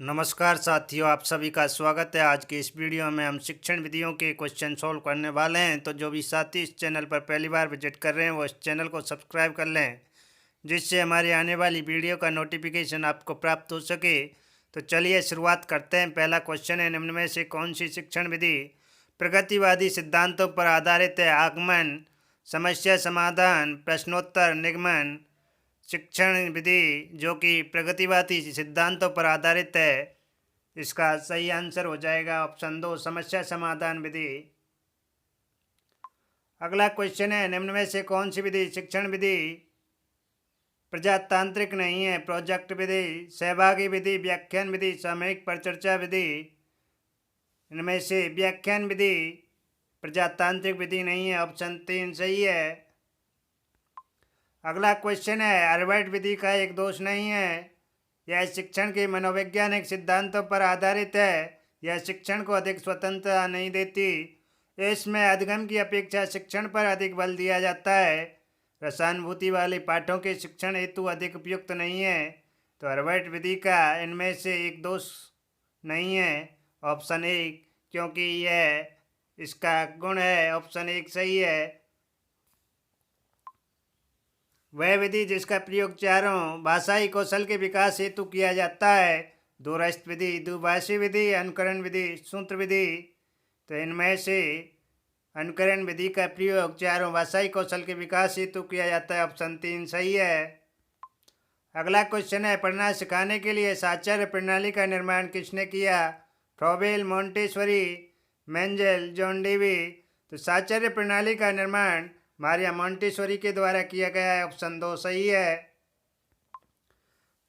नमस्कार साथियों, आप सभी का स्वागत है। आज के इस वीडियो में हम शिक्षण विधियों के क्वेश्चन सॉल्व करने वाले हैं। तो जो भी साथी इस चैनल पर पहली बार विजिट कर रहे हैं वो इस चैनल को सब्सक्राइब कर लें, जिससे हमारी आने वाली वीडियो का नोटिफिकेशन आपको प्राप्त हो सके। तो चलिए शुरुआत करते हैं। पहला क्वेश्चन है, निम्न में से कौन सी शिक्षण विधि प्रगतिवादी सिद्धांतों पर आधारित है? आगमन, समस्या समाधान, प्रश्नोत्तर, निगमन। शिक्षण विधि जो कि प्रगतिवादी सिद्धांतों पर आधारित है, इसका सही आंसर हो जाएगा ऑप्शन 2, समस्या समाधान विधि। अगला क्वेश्चन है, निम्न में से कौन सी विधि शिक्षण विधि प्रजातांत्रिक नहीं है? प्रोजेक्ट विधि, सहभागी विधि, व्याख्यान विधि, सामयिक परिचर्चा विधि। इनमें से व्याख्यान विधि प्रजातांत्रिक विधि नहीं है, ऑप्शन 3 सही है। अगला क्वेश्चन है, हार्वर्ड विधि का एक दोष नहीं है। यह शिक्षण के मनोवैज्ञानिक सिद्धांतों पर आधारित है। यह शिक्षण को अधिक स्वतंत्रता नहीं देती। इसमें अधिगम की अपेक्षा शिक्षण पर अधिक बल दिया जाता है। रसानुभूति वाले पाठों के शिक्षण हेतु अधिक उपयुक्त नहीं है। तो हार्वर्ड विधि का इनमें से एक दोष नहीं है, ऑप्शन 1, क्योंकि यह इसका गुण है। ऑप्शन 1 सही है। वह विधि जिसका प्रयोग चारों भाषाई कौशल के विकास हेतु किया जाता है। दूरस्थ विधि, दुभाषी विधि, अनुकरण विधि, सूत्र विधि। तो इनमें से अनुकरण विधि का प्रयोग चारों भाषाई कौशल के विकास हेतु किया जाता है, ऑप्शन 3 सही है। अगला क्वेश्चन है, पढ़ना सिखाने के लिए साक्षर प्रणाली का निर्माण किसने किया? Froebel, Montessori, Menzel, John Dewey. तो साक्षर प्रणाली का निर्माण मारिया मोंटेसोरी के द्वारा किया गया है, ऑप्शन 2 सही है।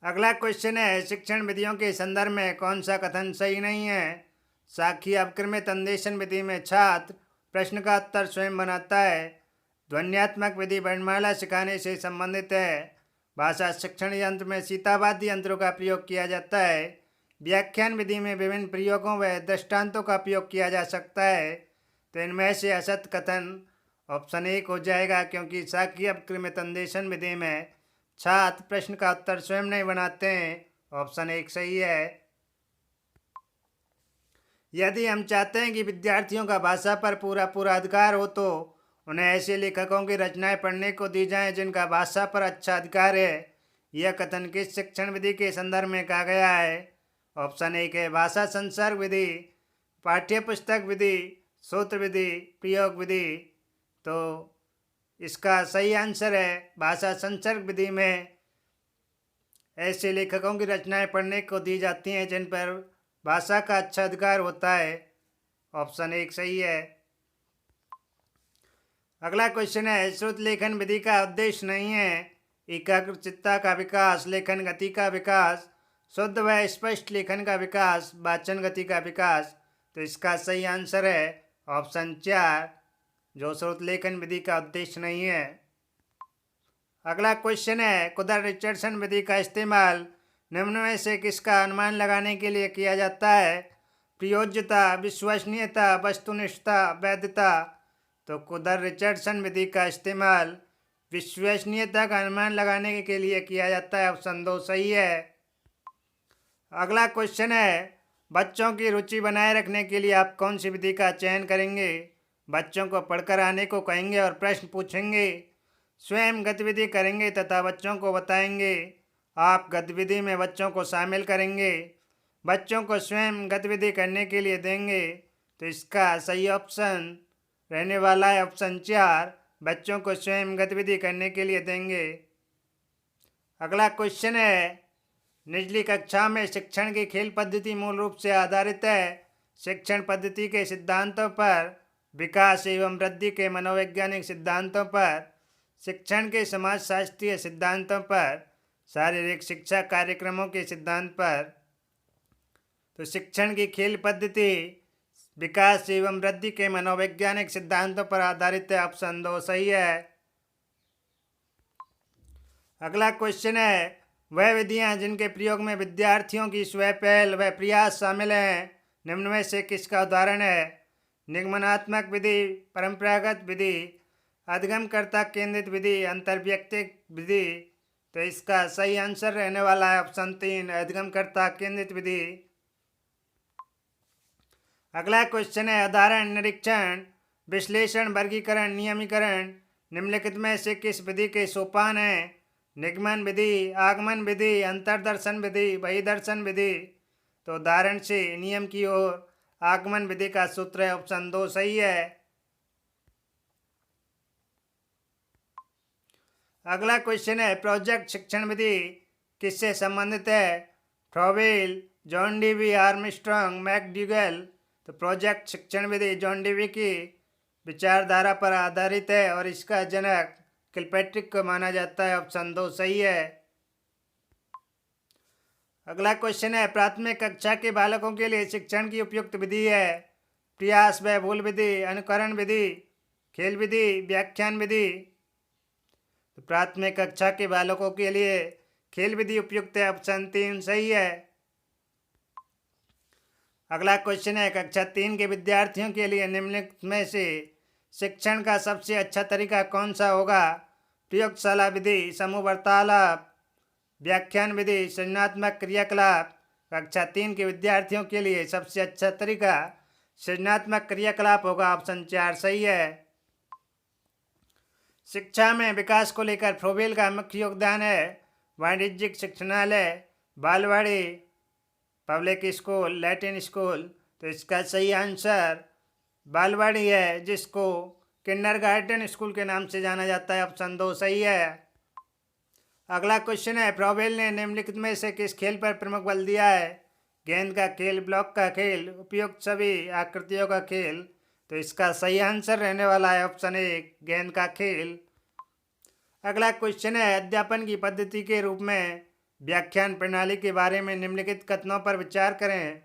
अगला क्वेश्चन है, शिक्षण विधियों के संदर्भ में कौन सा कथन सही नहीं है? साखी अपक्रमित अन्वेषण विधि में छात्र प्रश्न का उत्तर स्वयं बनाता है। ध्वन्यात्मक विधि वर्णमाला सिखाने से संबंधित है। भाषा शिक्षण यंत्र में सीतावादी यंत्रों का प्रयोग किया जाता है। व्याख्यान विधि में विभिन्न प्रयोगों व दृष्टांतों का प्रयोग किया जा सकता है। तो इनमें से असत कथन ऑप्शन 1 हो जाएगा, क्योंकि साखी अपक्रमित अन्वेषण विधि में छात्र प्रश्न का उत्तर स्वयं नहीं बनाते हैं, ऑप्शन 1 सही है। यदि हम चाहते हैं कि विद्यार्थियों का भाषा पर पूरा अधिकार हो तो उन्हें ऐसे लेखकों की रचनाएं पढ़ने को दी जाएं जिनका भाषा पर अच्छा अधिकार है। यह कथन किस शिक्षण विधि के संदर्भ में कहा गया है? ऑप्शन 1 है भाषा संसर्ग विधि, पाठ्य पुस्तक विधि, सूत्र विधि, प्रयोग विधि। तो इसका सही आंसर है भाषा संसर्ग विधि में ऐसे लेखकों की रचनाएं पढ़ने को दी जाती हैं जिन पर भाषा का अच्छा अधिकार होता है, ऑप्शन 1 सही है। अगला क्वेश्चन है, श्रुत लेखन विधि का उद्देश्य नहीं है एकाग्रचित्ता का विकास, लेखन गति का विकास, शुद्ध व स्पष्ट लेखन का विकास, वाचन गति का विकास। तो इसका सही आंसर है ऑप्शन 4, जो श्रुत लेखन विधि का उद्देश्य नहीं है। अगला क्वेश्चन है, कुदर रिचर्डसन विधि का इस्तेमाल निम्न में से किसका अनुमान लगाने के लिए किया जाता है? प्रयोज्यता, विश्वसनीयता, वस्तुनिष्ठता, वैधता। तो कुदर रिचर्डसन विधि का इस्तेमाल विश्वसनीयता का अनुमान लगाने के लिए किया जाता है, ऑप्शन 2 सही है। अगला क्वेश्चन है, बच्चों की रुचि बनाए रखने के लिए आप कौन सी विधि का चयन करेंगे? बच्चों को पढ़कर आने को कहेंगे और प्रश्न पूछेंगे, स्वयं गतिविधि करेंगे तथा बच्चों को बताएंगे। आप गतिविधि में बच्चों को शामिल करेंगे, बच्चों को स्वयं गतिविधि करने के लिए देंगे। तो इसका सही ऑप्शन रहने वाला है ऑप्शन 4, बच्चों को स्वयं गतिविधि करने के लिए देंगे। अगला क्वेश्चन है, निचली कक्षा में शिक्षण की खेल पद्धति मूल रूप से आधारित है शिक्षण पद्धति के सिद्धांतों पर, विकास एवं वृद्धि के मनोवैज्ञानिक सिद्धांतों पर, शिक्षण के समाजशास्त्रीय सिद्धांतों पर, शारीरिक शिक्षा कार्यक्रमों के सिद्धांत पर। तो शिक्षण की खेल पद्धति विकास एवं वृद्धि के मनोवैज्ञानिक सिद्धांतों पर आधारित है, ऑप्शन 2 सही है। अगला क्वेश्चन है, वह विधियां जिनके प्रयोग में विद्यार्थियों की स्वयं पहल व प्रयास शामिल हैं निम्न में से किसका उदाहरण है? निगमनात्मक विधि, परंपरागत विधि, अधिगमकर्ता केंद्रित विधि, अंतर्व्यक्तिक विधि। तो इसका सही आंसर रहने वाला है ऑप्शन 3, अधिगमकर्ता केंद्रित विधि। अगला क्वेश्चन है उदाहरण निरीक्षण, विश्लेषण, वर्गीकरण, नियमीकरण निम्नलिखित में से किस विधि के सोपान है? निगमन विधि, आगमन विधि, अंतर्दर्शन विधि, बहिर्दर्शन विधि। तो उदाहरण से नियम की ओर आगमन विधि का सूत्र है ऑप्शन 2 सही है। अगला क्वेश्चन है प्रोजेक्ट शिक्षण विधि किससे संबंधित है? Froebel, John Dewey, Armstrong, McDougall. तो प्रोजेक्ट शिक्षण विधि जॉन डीवी की विचारधारा पर आधारित है और इसका जनक किलपैट्रिक को माना जाता है, ऑप्शन 2 सही है। अगला क्वेश्चन है प्राथमिक कक्षा के बालकों के लिए शिक्षण की उपयुक्त विधि है? प्रयास व भूल विधि, अनुकरण विधि, खेल विधि, व्याख्यान विधि। तो प्राथमिक कक्षा के बालकों के लिए खेल विधि उपयुक्त है, ऑप्शन 3 सही है। अगला क्वेश्चन है कक्षा 3 के विद्यार्थियों के लिए निम्नलिखित में से शिक्षण का सबसे अच्छा तरीका कौन सा होगा? प्रयोगशाला विधि, समूह वार्तालाप, व्याख्यान विधि, सृजनात्मक क्रियाकलाप। कक्षा 3 के विद्यार्थियों के लिए सबसे अच्छा तरीका सृजनात्मक क्रियाकलाप होगा, ऑप्शन 4 सही है। शिक्षा में विकास को लेकर फ्रोबेल का मुख्य योगदान है? वाणिज्यिक शिक्षणालय, बालवाड़ी, पब्लिक स्कूल, लैटिन स्कूल। तो इसका सही आंसर बालवाड़ी है, जिसको किंडरगार्टन स्कूल के नाम से जाना जाता है, ऑप्शन 2 सही है। अगला क्वेश्चन है फ्रॉबेल ने निम्नलिखित में से किस खेल पर प्रमुख बल दिया है? गेंद का खेल, ब्लॉक का खेल, उपयुक्त सभी आकृतियों का खेल। तो इसका सही आंसर रहने वाला है ऑप्शन 1, गेंद का खेल। अगला क्वेश्चन है अध्यापन की पद्धति के रूप में व्याख्यान प्रणाली के बारे में निम्नलिखित कथनों पर विचार करें।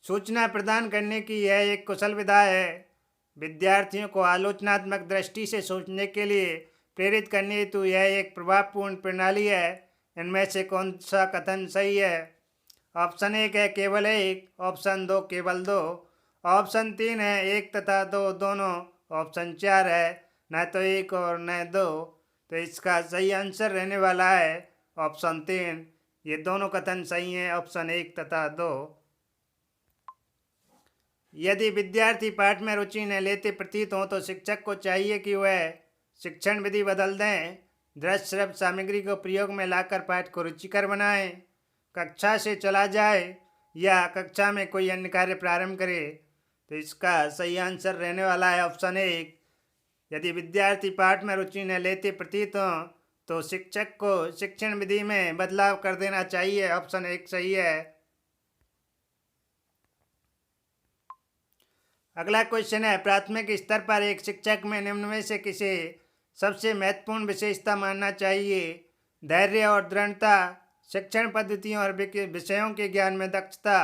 सूचना प्रदान करने की यह एक कुशल विधा है। विद्यार्थियों को आलोचनात्मक दृष्टि से सोचने के लिए प्रेरित करने हेतु यह एक प्रभावपूर्ण प्रणाली है। इनमें से कौन सा कथन सही है? ऑप्शन 1 है केवल एक, ऑप्शन 2 केवल 2, ऑप्शन 3 है 1 तथा 2 दोनों, ऑप्शन 4 है न तो 1 और न 2। तो इसका सही आंसर रहने वाला है ऑप्शन 3, ये दोनों कथन सही हैं, ऑप्शन 1 तथा 2। यदि विद्यार्थी पाठ में रुचि न लेते प्रतीत हो तो शिक्षक को चाहिए कि वह शिक्षण विधि बदल दें, दृश्य श्रव्य सामग्री को प्रयोग में लाकर पाठ को रुचिकर बनाएं, कक्षा से चला जाए या कक्षा में कोई अन्य कार्य प्रारंभ करे। तो इसका सही आंसर रहने वाला है ऑप्शन 1, यदि विद्यार्थी पाठ में रुचि न लेते प्रतीत हो तो शिक्षक को शिक्षण विधि में बदलाव कर देना चाहिए, ऑप्शन 1 सही है। अगला क्वेश्चन है प्राथमिक स्तर पर एक शिक्षक में निम्न में से किसे सबसे महत्वपूर्ण विशेषता मानना चाहिए? धैर्य और दृढ़ता, शिक्षण पद्धतियों और विषयों के ज्ञान में दक्षता,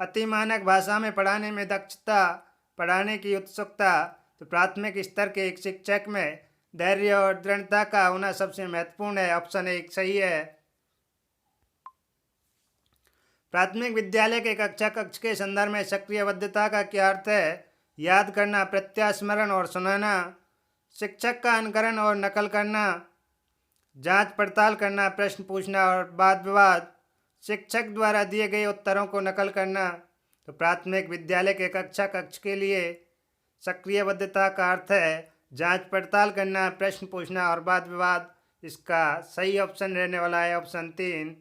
अति मानक भाषा में पढ़ाने में दक्षता, पढ़ाने की उत्सुकता। तो प्राथमिक स्तर के एक शिक्षक में धैर्य और दृढ़ता का होना सबसे महत्वपूर्ण है, ऑप्शन 1 सही है। प्राथमिक विद्यालय के कक्षा कक्ष के संदर्भ में सक्रियबद्धता का क्या अर्थ है? याद करना, प्रत्यास्मरण और सुनाना, शिक्षक का अनुकरण और नकल करना, जांच पड़ताल करना, प्रश्न पूछना और वाद विवाद, शिक्षक द्वारा दिए गए उत्तरों को नकल करना। तो प्राथमिक विद्यालय के कक्षा कक्ष के लिए सक्रियबद्धता का अर्थ है जांच पड़ताल करना, प्रश्न पूछना और वाद विवाद। इसका सही ऑप्शन रहने वाला है ऑप्शन 3।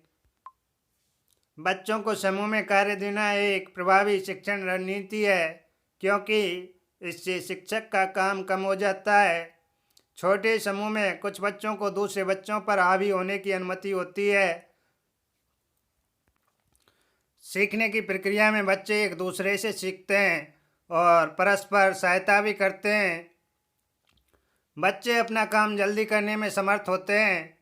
बच्चों को समूह में कार्य देना एक प्रभावी शिक्षण रणनीति है, क्योंकि इससे शिक्षक का काम कम हो जाता है। छोटे समूह में कुछ बच्चों को दूसरे बच्चों पर हावी होने की अनुमति होती है। सीखने की प्रक्रिया में बच्चे एक दूसरे से सीखते हैं और परस्पर सहायता भी करते हैं। बच्चे अपना काम जल्दी करने में समर्थ होते हैं।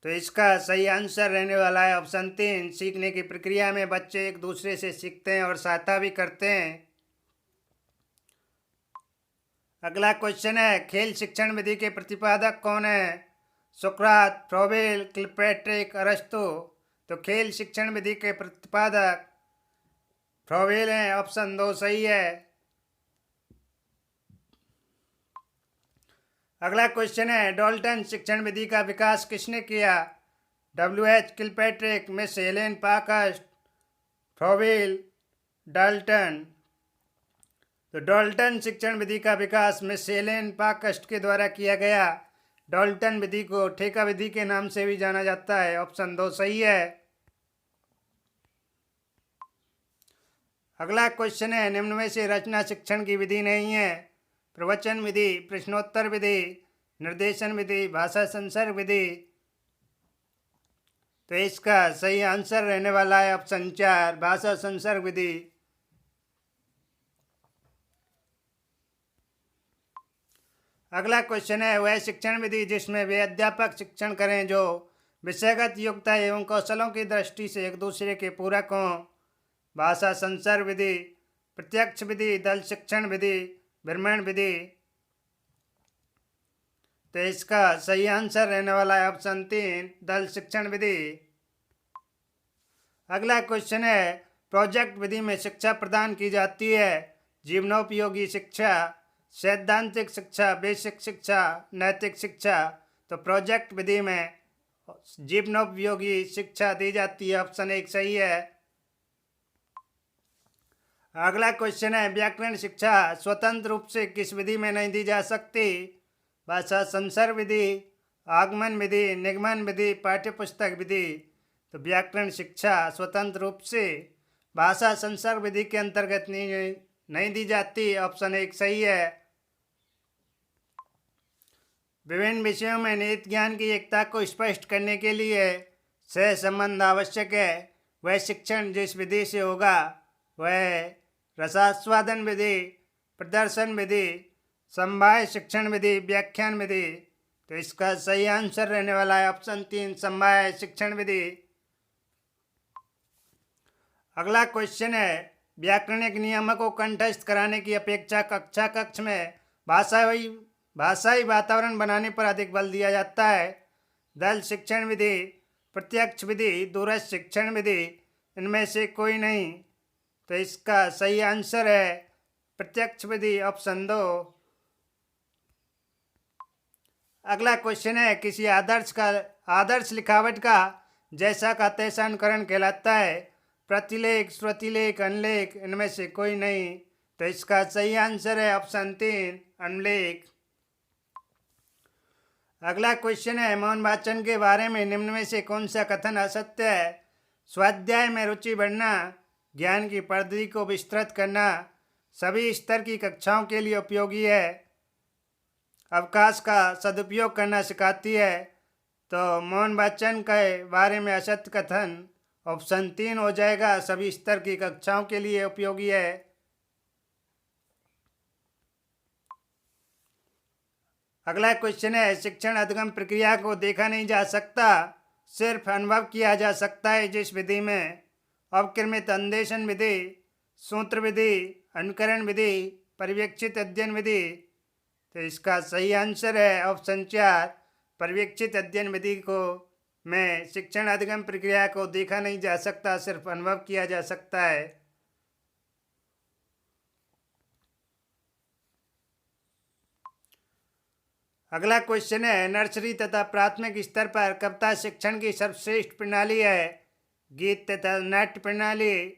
तो इसका सही आंसर रहने वाला है ऑप्शन 3, सीखने की प्रक्रिया में बच्चे एक दूसरे से सीखते हैं और सहायता भी करते हैं। अगला क्वेश्चन है खेल शिक्षण विधि के प्रतिपादक कौन है? सुकरात, फ्रॉबेल, किलपैट्रिक, अरस्तु। तो खेल शिक्षण विधि के प्रतिपादक फ्रॉबेल हैं, ऑप्शन 2 सही है। अगला क्वेश्चन है, डाल्टन शिक्षण विधि का विकास किसने किया? W.H. Kilpatrick, miss Helen Parkhurst, Froebel, Dalton. तो डाल्टन शिक्षण विधि का विकास मिस हेलेन पार्कस्ट के द्वारा किया गया। डाल्टन विधि को ठेका विधि के नाम से भी जाना जाता है। ऑप्शन 2 सही है। अगला क्वेश्चन है, निम्न में से रचना शिक्षण की विधि नहीं है? प्रवचन विधि, प्रश्नोत्तर विधि, निर्देशन विधि, भाषा संसर्ग विधि। तो इसका सही आंसर रहने वाला है ऑप्शन 4, भाषा संसर्ग विधि। अगला क्वेश्चन है, वह शिक्षण विधि जिसमें वे अध्यापक शिक्षण करें जो विषयगत योग्यता एवं कौशलों की दृष्टि से एक दूसरे के पूरक हों। भाषा संसर्ग विधि, प्रत्यक्ष विधि, दल शिक्षण विधि, भ्रमण विधि। तो इसका सही आंसर रहने वाला है ऑप्शन 3, दल शिक्षण विधि। अगला क्वेश्चन है, प्रोजेक्ट विधि में शिक्षा प्रदान की जाती है? जीवनोपयोगी शिक्षा, सैद्धांतिक शिक्षा, बेसिक शिक्षा, नैतिक शिक्षा। तो प्रोजेक्ट विधि में जीवनोपयोगी शिक्षा दी जाती है। ऑप्शन 1 सही है। अगला क्वेश्चन है, व्याकरण शिक्षा स्वतंत्र रूप से किस विधि में नहीं दी जा सकती? भाषा संसर्ग विधि, आगमन विधि, निगमन विधि, पाठ्यपुस्तक विधि। तो व्याकरण शिक्षा स्वतंत्र रूप से भाषा संसर्ग विधि के अंतर्गत नहीं दी जाती। ऑप्शन 1 सही है। विभिन्न विषयों में निहित ज्ञान की एकता को स्पष्ट करने के लिए सह संबंध आवश्यक है। वह शिक्षण जिस विधि से होगा वह रसास्वादन विधि, प्रदर्शन विधि, समवाय शिक्षण विधि, व्याख्यान विधि। तो इसका सही आंसर रहने वाला है ऑप्शन 3, समवाय शिक्षण विधि। अगला क्वेश्चन है, व्याकरणिक नियमों को कंठस्थ कराने की अपेक्षा कक्षा कक्ष में भाषाई वातावरण बनाने पर अधिक बल दिया जाता है। दल शिक्षण विधि, प्रत्यक्ष विधि, दूरस्थ शिक्षण विधि। इनमें से कोई नहीं। तो इसका सही आंसर है प्रत्यक्ष विधि, ऑप्शन 2। अगला क्वेश्चन है, किसी आदर्श लिखावट का जैसा का तैसा अनुकरण कहलाता है? प्रतिलेख, श्रुतिलेख, अनुलेख। इनमें से कोई नहीं। तो इसका सही आंसर है ऑप्शन 3, अनुलेख। अगला क्वेश्चन है, मौन वाचन के बारे में निम्न में से कौन सा कथन असत्य है? स्वाध्याय में रुचि बढ़ना, ज्ञान की परिधि को विस्तृत करना, सभी स्तर की कक्षाओं के लिए उपयोगी है, अवकाश का सदुपयोग करना सिखाती है। तो मौन वाचन के बारे में असत्य कथन ऑप्शन 3 हो जाएगा, सभी स्तर की कक्षाओं के लिए उपयोगी है। अगला क्वेश्चन है, शिक्षण अधिगम प्रक्रिया को देखा नहीं जा सकता, सिर्फ अनुभव किया जा सकता है जिस विधि में? अवक्रमित अन्वेषण विधि, सूत्र विधि, अनुकरण विधि, पर्यवेक्षित अध्ययन विधि। तो इसका सही आंसर है ऑप्शन 4, पर्यवेक्षित अध्ययन विधि को में शिक्षण अधिगम प्रक्रिया को देखा नहीं जा सकता, सिर्फ अनुभव किया जा सकता है। अगला क्वेश्चन है, नर्सरी तथा प्राथमिक स्तर पर कविता शिक्षण की सर्वश्रेष्ठ प्रणाली है? गीत तथा नाट्य प्रणाली,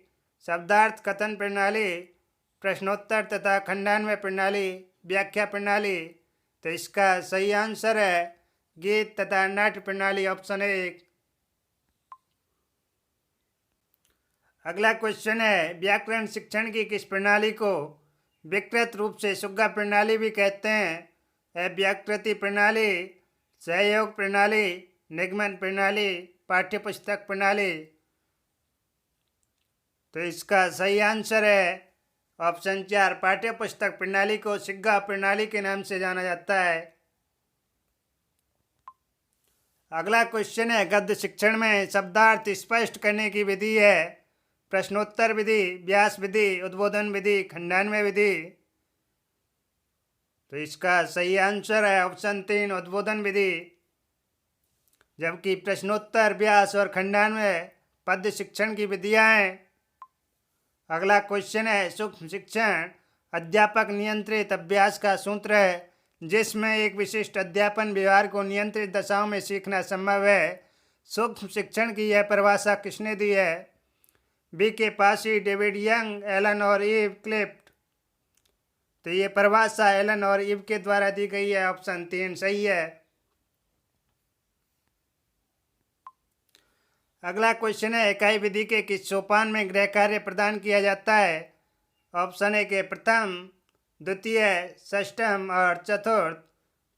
शब्दार्थ कथन प्रणाली, प्रश्नोत्तर तथा खंडान्वय प्रणाली, व्याख्या प्रणाली। तो इसका सही आंसर है गीत तथा नाट्य प्रणाली, ऑप्शन 1। अगला क्वेश्चन है, व्याकरण शिक्षण की किस प्रणाली को विकृत रूप से सुग्गा प्रणाली भी कहते हैं? व्याकृति प्रणाली, सहयोग प्रणाली, निगमन प्रणाली, पाठ्यपुस्तक प्रणाली। तो इसका सही आंसर है ऑप्शन 4, पाठ्यपुस्तक प्रणाली को सिग्गा प्रणाली के नाम से जाना जाता है। अगला क्वेश्चन है, गद्य शिक्षण में शब्दार्थ स्पष्ट करने की विधि है? प्रश्नोत्तर विधि, व्यास विधि, उद्बोधन विधि, खंडान्वय विधि। तो इसका सही आंसर है ऑप्शन 3, उद्बोधन विधि। जबकि प्रश्नोत्तर, व्यास और खंडान्वय पद्य शिक्षण की विधियां हैं। अगला क्वेश्चन है, सूक्ष्म शिक्षण अध्यापक नियंत्रित अभ्यास का सूत्र है, जिसमें एक विशिष्ट अध्यापन व्यवहार को नियंत्रित दशाओं में सीखना संभव है। सूक्ष्म शिक्षण की यह परिभाषा किसने दी है? बी के पासी, डेविड यंग, एलन और ईव क्लिफ्ट। तो ये परिभाषा एलन और ईव के द्वारा दी गई है। ऑप्शन 3 सही है। अगला क्वेश्चन है, इकाई विधि के किस सोपान में गृह कार्य प्रदान किया जाता है? ऑप्शन ए के प्रथम, द्वितीय, षष्ठम और चतुर्थ।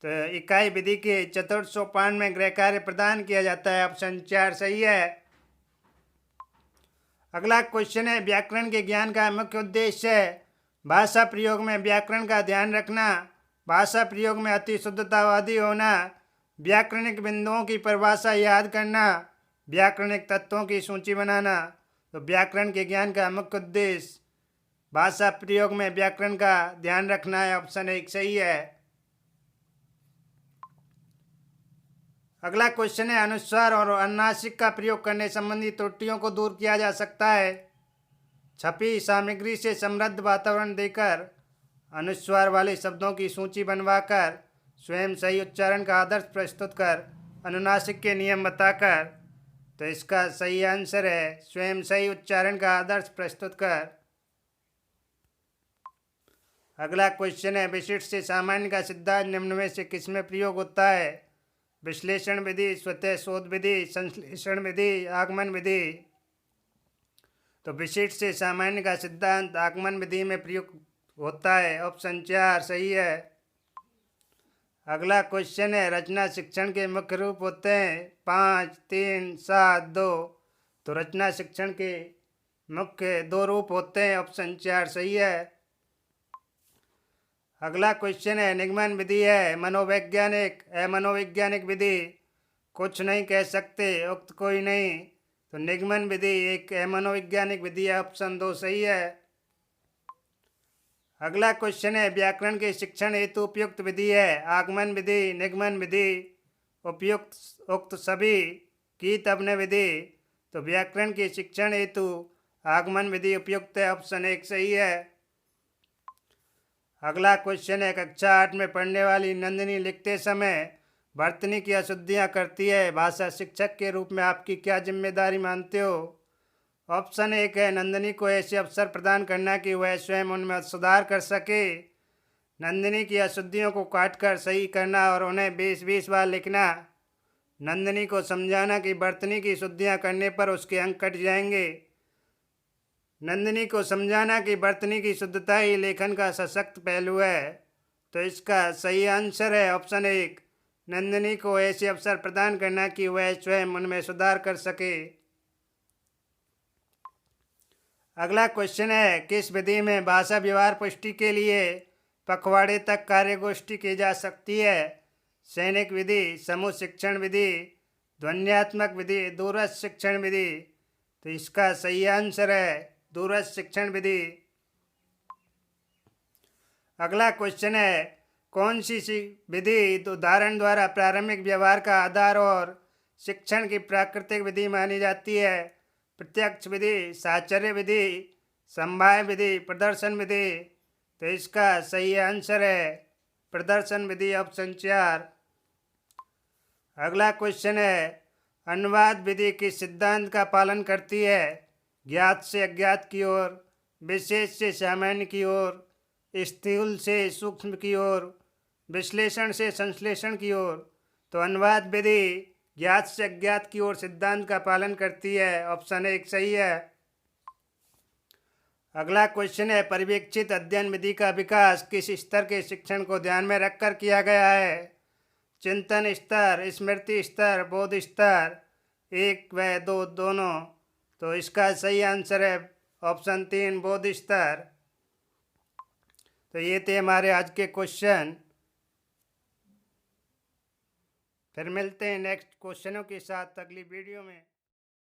तो इकाई विधि के चतुर्थ सोपान में गृह कार्य प्रदान किया जाता है। ऑप्शन 4 सही है। अगला क्वेश्चन है, व्याकरण के ज्ञान का मुख्य उद्देश्य है? भाषा प्रयोग में व्याकरण का ध्यान रखना, भाषा प्रयोग में अति शुद्धतावादी होना, व्याकरणिक बिंदुओं की परिभाषा याद करना, व्याकरणिक तत्वों की सूची बनाना। तो व्याकरण के ज्ञान का मुख्य उद्देश्य भाषा प्रयोग में व्याकरण का ध्यान रखना है। ऑप्शन 1 सही है। अगला क्वेश्चन है, अनुस्वार और अनुनासिक का प्रयोग करने संबंधी त्रुटियों को दूर किया जा सकता है? छपी सामग्री से समृद्ध वातावरण देकर, अनुस्वार वाले शब्दों की सूची बनवाकर, स्वयं सही उच्चारण का आदर्श प्रस्तुत कर, अनुनासिक के नियम बताकर। तो इसका सही आंसर है स्वयं सही उच्चारण का आदर्श प्रस्तुत कर। अगला क्वेश्चन है, विशिष्ट से सामान्य का सिद्धांत निम्न में से किसमें प्रयोग होता है? विश्लेषण विधि, स्वतः शोध विधि, संश्लेषण विधि, आगमन विधि। तो विशिष्ट से सामान्य का सिद्धांत आगमन विधि में प्रयोग होता है। ऑप्शन 4 सही है। अगला क्वेश्चन है, रचना शिक्षण के मुख्य रूप होते हैं 5, 3, 7, 2। तो रचना शिक्षण के मुख्य 2 रूप होते हैं। ऑप्शन 4 सही है। अगला क्वेश्चन है, निगमन विधि है मनोवैज्ञानिक है मनोवैज्ञानिक विधि? कुछ नहीं कह सकते, उक्त कोई नहीं। तो निगमन विधि एक मनोवैज्ञानिक विधि है। ऑप्शन 2 सही है। अगला क्वेश्चन है, व्याकरण के शिक्षण हेतु उपयुक्त विधि है आगमन विधि, निगमन विधि, उपयुक्त उक्त सभी की तबने विधि? तो व्याकरण के शिक्षण हेतु आगमन विधि उपयुक्त है। ऑप्शन 1 सही है। अगला क्वेश्चन है, कक्षा 8 में पढ़ने वाली नंदिनी लिखते समय वर्तनी की अशुद्धियाँ करती है, भाषा शिक्षक के रूप में आपकी क्या जिम्मेदारी मानते हो? ऑप्शन 1 है, नंदिनी को ऐसे अवसर प्रदान करना कि वह स्वयं उनमें सुधार कर सके। नंदिनी की अशुद्धियों को काटकर सही करना और उन्हें 20-20 बार लिखना। नंदिनी को समझाना कि वर्तनी की शुद्धियाँ करने पर उसके अंक कट जाएंगे। नंदिनी को समझाना कि वर्तनी की शुद्धता ही लेखन का सशक्त पहलू है। तो इसका सही आंसर है ऑप्शन 1, नंदिनी को ऐसे अवसर प्रदान करना कि वह स्वयं उनमें सुधार कर सके। अगला क्वेश्चन है, किस विधि में भाषा व्यवहार पुष्टि के लिए पखवाड़े तक कार्यगोष्ठी की जा सकती है? सैनिक विधि, समूह शिक्षण विधि, ध्वन्यात्मक विधि, दूरस्थ शिक्षण विधि? तो इसका सही आंसर है दूरस्थ शिक्षण विधि। अगला क्वेश्चन है, कौन सी विधि उदाहरण द्वारा प्रारंभिक व्यवहार का आधार और शिक्षण की प्राकृतिक विधि मानी जाती है? प्रत्यक्ष विधि, साहचर्य विधि, संभाव्य विधि, प्रदर्शन विधि? तो इसका सही आंसर है प्रदर्शन विधि। ऑप्शन 4। अगला क्वेश्चन है, अनुवाद विधि किस सिद्धांत का पालन करती है? ज्ञात से अज्ञात की ओर, विशेष से सामान्य की ओर, स्थूल से सूक्ष्म की ओर, विश्लेषण से संश्लेषण की ओर? तो अनुवाद विधि ज्ञात से अज्ञात की ओर सिद्धांत का पालन करती है। ऑप्शन 1 सही है। अगला क्वेश्चन है, पर्यवेक्षित अध्ययन विधि का विकास किस स्तर के शिक्षण को ध्यान में रखकर किया गया है? चिंतन स्तर, स्मृति स्तर, बोध स्तर, 1 व 2 दोनों? तो इसका सही आंसर है ऑप्शन 3 बोध स्तर। तो ये थे हमारे आज के क्वेश्चन। फिर मिलते हैं नेक्स्ट क्वेश्चनों के साथ अगली वीडियो में।